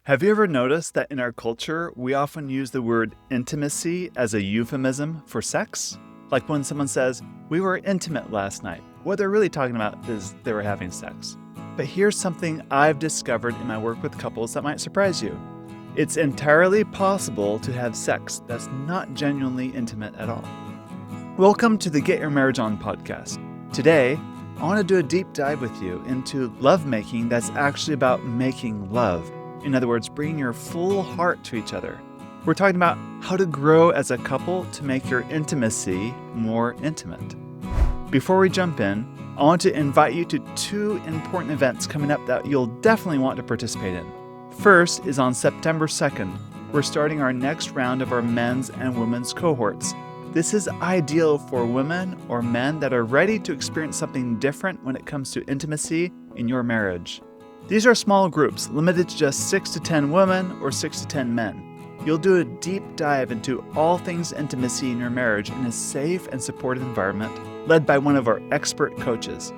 Have you ever noticed that in our culture, we often use the word intimacy as a euphemism for sex? Like when someone says, "We were intimate last night," what they're really talking about is they were having sex. But here's something I've discovered in my work with couples that might surprise you. It's entirely possible to have sex that's not genuinely intimate at all. Welcome to the Get Your Marriage On podcast. Today, I want to do a deep dive with you into lovemaking that's actually about making love. In other words, bringing your full heart to each other. We're talking about how to grow as a couple to make your intimacy more intimate. Before we jump in, I want to invite you to two important events coming up that you'll definitely want to participate in. First is on September 2nd. We're starting our next round of our men's and women's cohorts. This is ideal for women or men that are ready to experience something different when it comes to intimacy in your marriage. These are small groups, limited to just 6 to 10 women or 6 to 10 men. You'll do a deep dive into all things intimacy in your marriage in a safe and supportive environment, led by one of our expert coaches.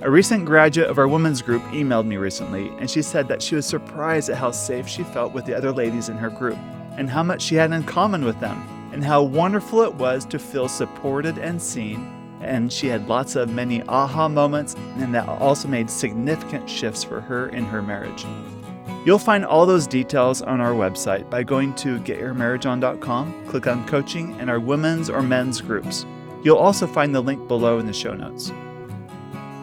A recent graduate of our women's group emailed me recently, and she said that she was surprised at how safe she felt with the other ladies in her group, and how much she had in common with them, and how wonderful it was to feel supported and seen. And she had many aha moments, and that also made significant shifts for her in her marriage. You'll find all those details on our website by going to getyourmarriageon.com, click on coaching and our women's or men's groups. You'll also find the link below in the show notes.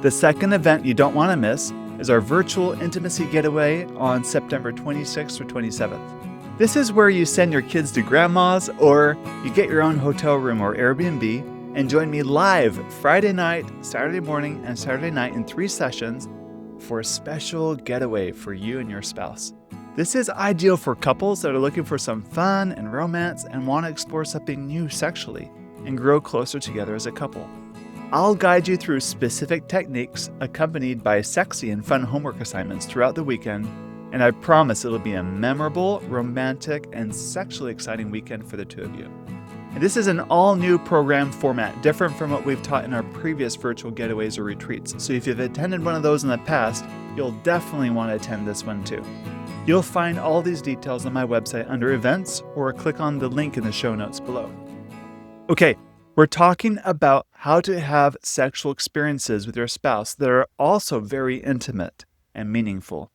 The second event you don't want to miss is our virtual intimacy getaway on September 26th or 27th. This is where you send your kids to grandma's, or you get your own hotel room or Airbnb, and join me live Friday night, Saturday morning, and Saturday night in 3 sessions for a special getaway for you and your spouse. This is ideal for couples that are looking for some fun and romance and want to explore something new sexually and grow closer together as a couple. I'll guide you through specific techniques accompanied by sexy and fun homework assignments throughout the weekend, and I promise it'll be a memorable, romantic, and sexually exciting weekend for the two of you. And this is an all-new program format, different from what we've taught in our previous virtual getaways or retreats. So if you've attended one of those in the past, you'll definitely want to attend this one too. You'll find all these details on my website under events, or click on the link in the show notes below. Okay, we're talking about how to have sexual experiences with your spouse that are also very intimate and meaningful.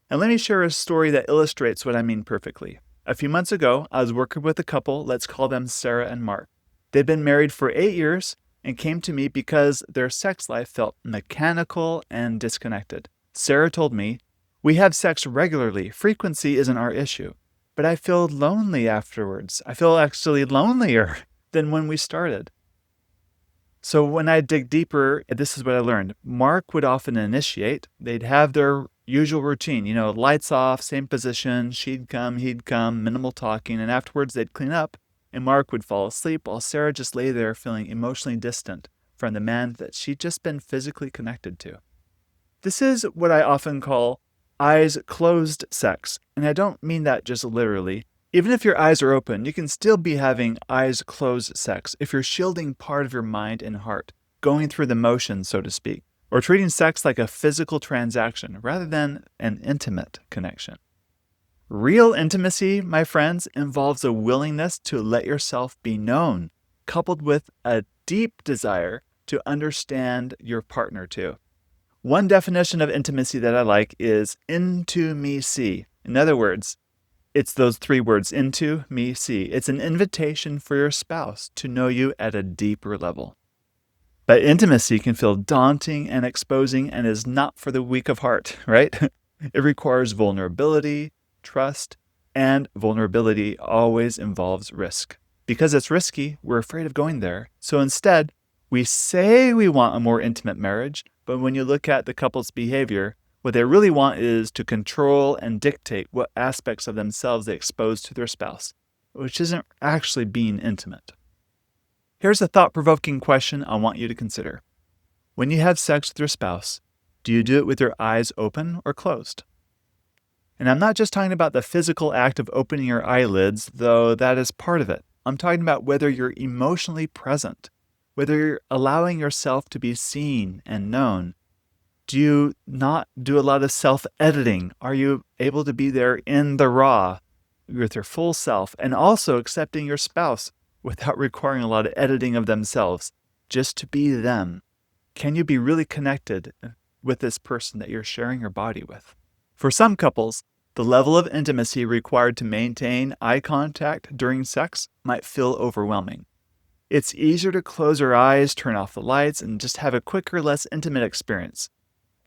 And let me share a story that illustrates what I mean perfectly. A few months ago, I was working with a couple, let's call them Sarah and Mark. They'd been married for 8 years and came to me because their sex life felt mechanical and disconnected. Sarah told me, "We have sex regularly. Frequency isn't our issue. But I feel lonely afterwards. I feel actually lonelier than when we started." So when I dig deeper, this is what I learned. Mark would often initiate. They'd have their usual routine, lights off, same position, she'd come, he'd come, minimal talking, and afterwards they'd clean up, and Mark would fall asleep while Sarah just lay there feeling emotionally distant from the man that she'd just been physically connected to. This is what I often call eyes closed sex, and I don't mean that just literally. Even if your eyes are open, you can still be having eyes closed sex if you're shielding part of your mind and heart, going through the motions, so to speak, or treating sex like a physical transaction rather than an intimate connection. Real intimacy, my friends, involves a willingness to let yourself be known, coupled with a deep desire to understand your partner too. One definition of intimacy that I like is into me see. In other words, it's those 3 words, into me see. It's an invitation for your spouse to know you at a deeper level. But intimacy can feel daunting and exposing and is not for the weak of heart, right? It requires vulnerability, trust, and vulnerability always involves risk. Because it's risky, we're afraid of going there. So instead, we say we want a more intimate marriage, but when you look at the couple's behavior, what they really want is to control and dictate what aspects of themselves they expose to their spouse, which isn't actually being intimate. Here's a thought-provoking question I want you to consider. When you have sex with your spouse, do you do it with your eyes open or closed? And I'm not just talking about the physical act of opening your eyelids, though that is part of it. I'm talking about whether you're emotionally present, whether you're allowing yourself to be seen and known, Do you not do a lot of self-editing? Are you able to be there in the raw with your full self and also accepting your spouse without requiring a lot of editing of themselves, just to be them? Can you be really connected with this person that you're sharing your body with? For some couples, the level of intimacy required to maintain eye contact during sex might feel overwhelming. It's easier to close your eyes, turn off the lights, and just have a quicker, less intimate experience.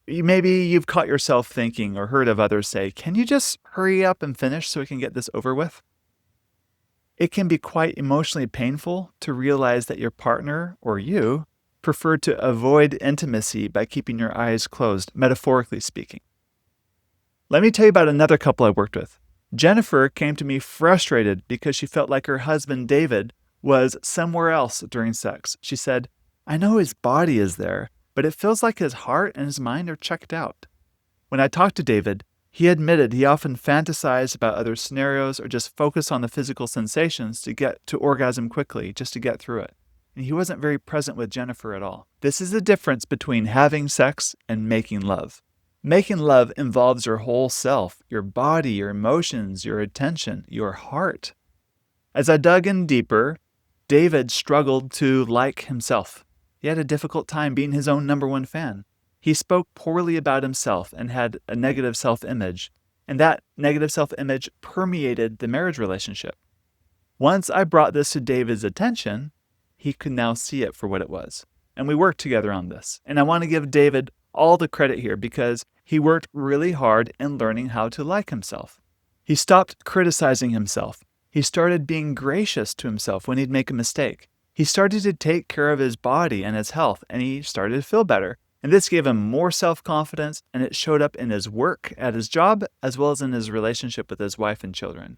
Maybe you've caught yourself thinking or heard of others say, "Can you just hurry up and finish so we can get this over with?" It can be quite emotionally painful to realize that your partner or you prefer to avoid intimacy by keeping your eyes closed, metaphorically speaking. Let me tell you about another couple I worked with. Jennifer came to me frustrated because she felt like her husband, David, was somewhere else during sex. She said, "I know his body is there, but it feels like his heart and his mind are checked out." When I talked to David, he admitted he often fantasized about other scenarios or just focused on the physical sensations to get to orgasm quickly, just to get through it. And he wasn't very present with Jennifer at all. This is the difference between having sex and making love. Making love involves your whole self, your body, your emotions, your attention, your heart. As I dug in deeper, David struggled to like himself. He had a difficult time being his own number one fan. He spoke poorly about himself and had a negative self-image, and that negative self-image permeated the marriage relationship. Once I brought this to David's attention, he could now see it for what it was. And we worked together on this. And I want to give David all the credit here because he worked really hard in learning how to like himself. He stopped criticizing himself. He started being gracious to himself when he'd make a mistake. He started to take care of his body and his health, and he started to feel better. And this gave him more self-confidence, and it showed up in his work at his job, as well as in his relationship with his wife and children.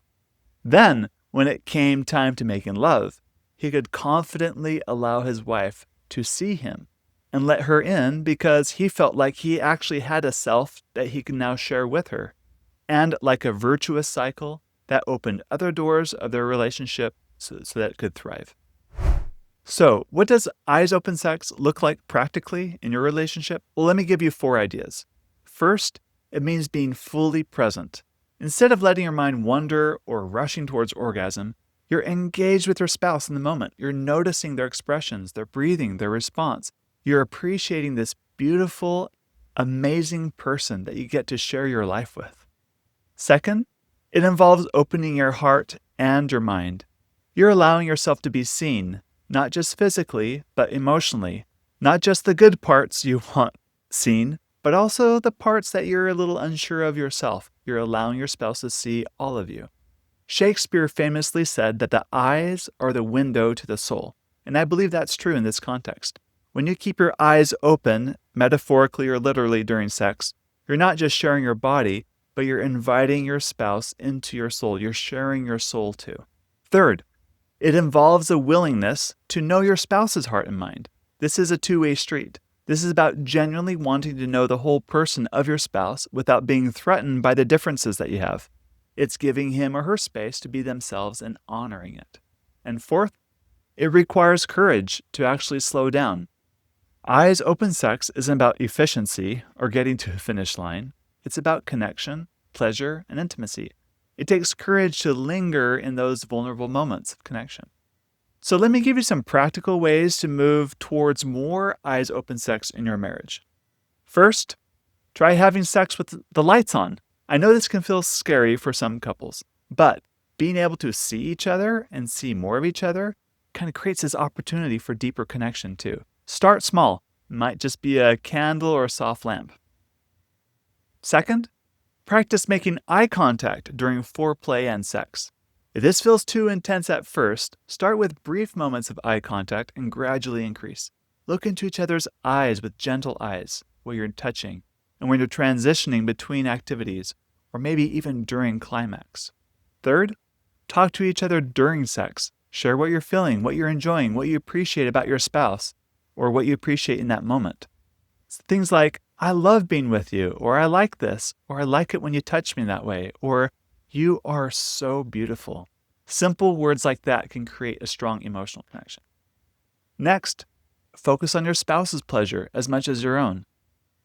Then, when it came time to making love, he could confidently allow his wife to see him and let her in because he felt like he actually had a self that he could now share with her. And like a virtuous cycle, that opened other doors of their relationship so that it could thrive. So, what does eyes open sex look like practically in your relationship? Well, let me give you 4 ideas. First, it means being fully present. Instead of letting your mind wander or rushing towards orgasm, you're engaged with your spouse in the moment. You're noticing their expressions, their breathing, their response. You're appreciating this beautiful, amazing person that you get to share your life with. Second, it involves opening your heart and your mind. You're allowing yourself to be seen, not just physically, but emotionally. Not just the good parts you want seen, but also the parts that you're a little unsure of yourself. You're allowing your spouse to see all of you. Shakespeare famously said that the eyes are the window to the soul, and I believe that's true in this context. When you keep your eyes open, metaphorically or literally during sex, you're not just sharing your body, but you're inviting your spouse into your soul. You're sharing your soul too. Third, it involves a willingness to know your spouse's heart and mind. This is a two-way street. This is about genuinely wanting to know the whole person of your spouse without being threatened by the differences that you have. It's giving him or her space to be themselves and honoring it. And fourth, it requires courage to actually slow down. Eyes open sex isn't about efficiency or getting to a finish line. It's about connection, pleasure, and intimacy. It takes courage to linger in those vulnerable moments of connection. So let me give you some practical ways to move towards more eyes open sex in your marriage. First, try having sex with the lights on. I know this can feel scary for some couples, but being able to see each other and see more of each other kind of creates this opportunity for deeper connection too. Start small. It might just be a candle or a soft lamp. Second, practice making eye contact during foreplay and sex. If this feels too intense at first, start with brief moments of eye contact and gradually increase. Look into each other's eyes with gentle eyes while you're touching and when you're transitioning between activities or maybe even during climax. Third, talk to each other during sex. Share what you're feeling, what you're enjoying, what you appreciate about your spouse, or what you appreciate in that moment. Things like, "I love being with you," or "I like this," or "I like it when you touch me that way," or "You are so beautiful." Simple words like that can create a strong emotional connection. Next, focus on your spouse's pleasure as much as your own.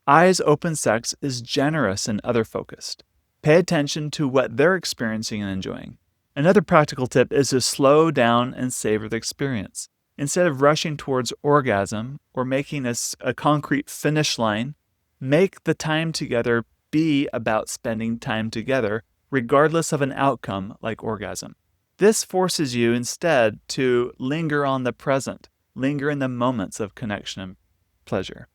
Eyes open sex is generous and other-focused. Pay attention to what they're experiencing and enjoying. Another practical tip is to slow down and savor the experience. Instead of rushing towards orgasm or making a concrete finish line, make the time together be about spending time together, regardless of an outcome like orgasm. This forces you instead to linger on the present, linger in the moments of connection and pleasure.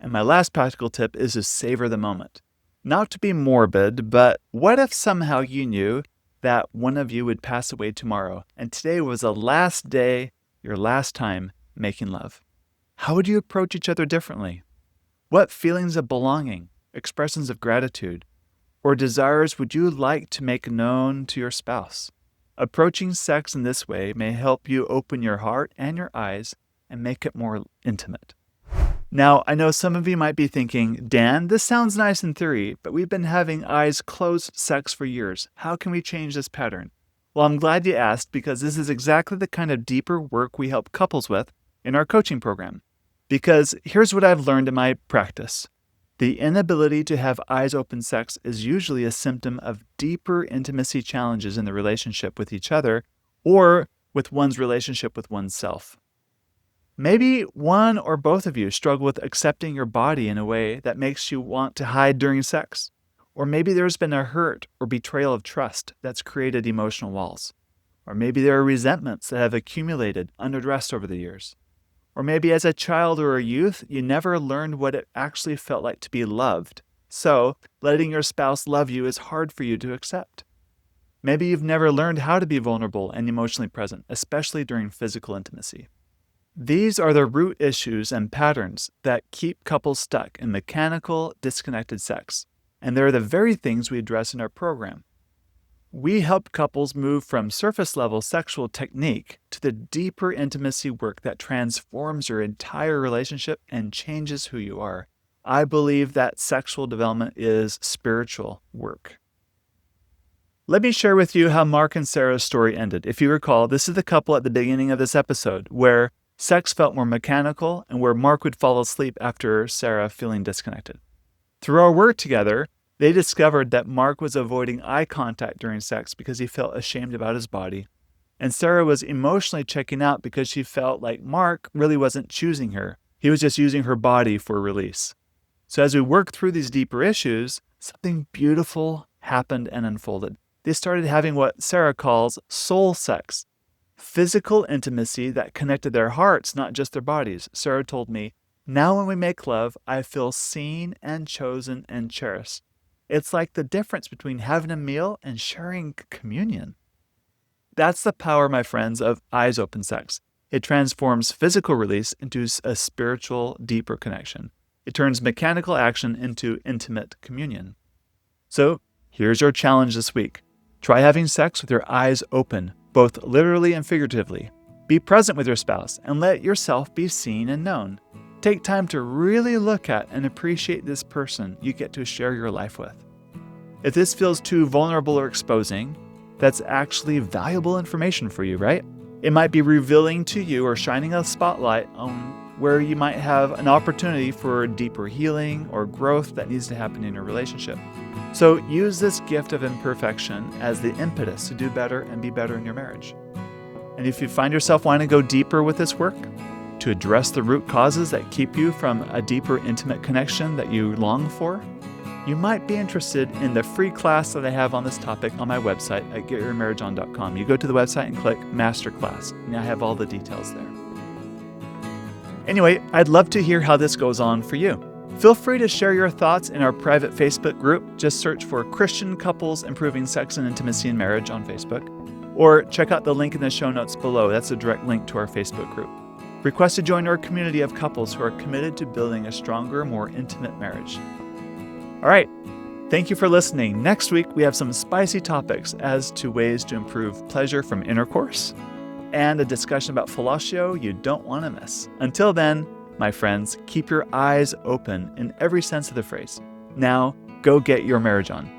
And my last practical tip is to savor the moment. Not to be morbid, but what if somehow you knew that one of you would pass away tomorrow, and today was the last day, your last time making love? How would you approach each other differently? What feelings of belonging, expressions of gratitude, or desires would you like to make known to your spouse? Approaching sex in this way may help you open your heart and your eyes and make it more intimate. Now, I know some of you might be thinking, Dan, this sounds nice in theory, but we've been having eyes closed sex for years. How can we change this pattern? Well, I'm glad you asked, because this is exactly the kind of deeper work we help couples with in our coaching program. Because here's what I've learned in my practice. The inability to have eyes open sex is usually a symptom of deeper intimacy challenges in the relationship with each other or with one's relationship with oneself. Maybe one or both of you struggle with accepting your body in a way that makes you want to hide during sex. Or maybe there's been a hurt or betrayal of trust that's created emotional walls. Or maybe there are resentments that have accumulated unaddressed over the years. Or maybe as a child or a youth, you never learned what it actually felt like to be loved. So, letting your spouse love you is hard for you to accept. Maybe you've never learned how to be vulnerable and emotionally present, especially during physical intimacy. These are the root issues and patterns that keep couples stuck in mechanical, disconnected sex. And they're the very things we address in our program. We help couples move from surface-level sexual technique to the deeper intimacy work that transforms your entire relationship and changes who you are. I believe that sexual development is spiritual work. Let me share with you how Mark and Sarah's story ended. If you recall, this is the couple at the beginning of this episode where sex felt more mechanical and where Mark would fall asleep after Sarah feeling disconnected. Through our work together, they discovered that Mark was avoiding eye contact during sex because he felt ashamed about his body. And Sarah was emotionally checking out because she felt like Mark really wasn't choosing her. He was just using her body for release. So as we worked through these deeper issues, something beautiful happened and unfolded. They started having what Sarah calls soul sex, physical intimacy that connected their hearts, not just their bodies. Sarah told me, "Now when we make love, I feel seen and chosen and cherished. It's like the difference between having a meal and sharing communion." That's the power, my friends, of eyes open sex. It transforms physical release into a spiritual, deeper connection. It turns mechanical action into intimate communion. So here's your challenge this week. Try having sex with your eyes open, both literally and figuratively. Be present with your spouse and let yourself be seen and known. Take time to really look at and appreciate this person you get to share your life with. If this feels too vulnerable or exposing, that's actually valuable information for you, right? It might be revealing to you or shining a spotlight on where you might have an opportunity for deeper healing or growth that needs to happen in your relationship. So use this gift of imperfection as the impetus to do better and be better in your marriage. And if you find yourself wanting to go deeper with this work, to address the root causes that keep you from a deeper intimate connection that you long for, you might be interested in the free class that I have on this topic on my website at getyourmarriageon.com. You go to the website and click Masterclass, and I have all the details there. Anyway, I'd love to hear how this goes on for you. Feel free to share your thoughts in our private Facebook group. Just search for Christian Couples Improving Sex and Intimacy in Marriage on Facebook. Or check out the link in the show notes below. That's a direct link to our Facebook group. Request to join our community of couples who are committed to building a stronger, more intimate marriage. All right. Thank you for listening. Next week, we have some spicy topics as to ways to improve pleasure from intercourse and a discussion about fellatio you don't want to miss. Until then, my friends, keep your eyes open in every sense of the phrase. Now, go get your marriage on.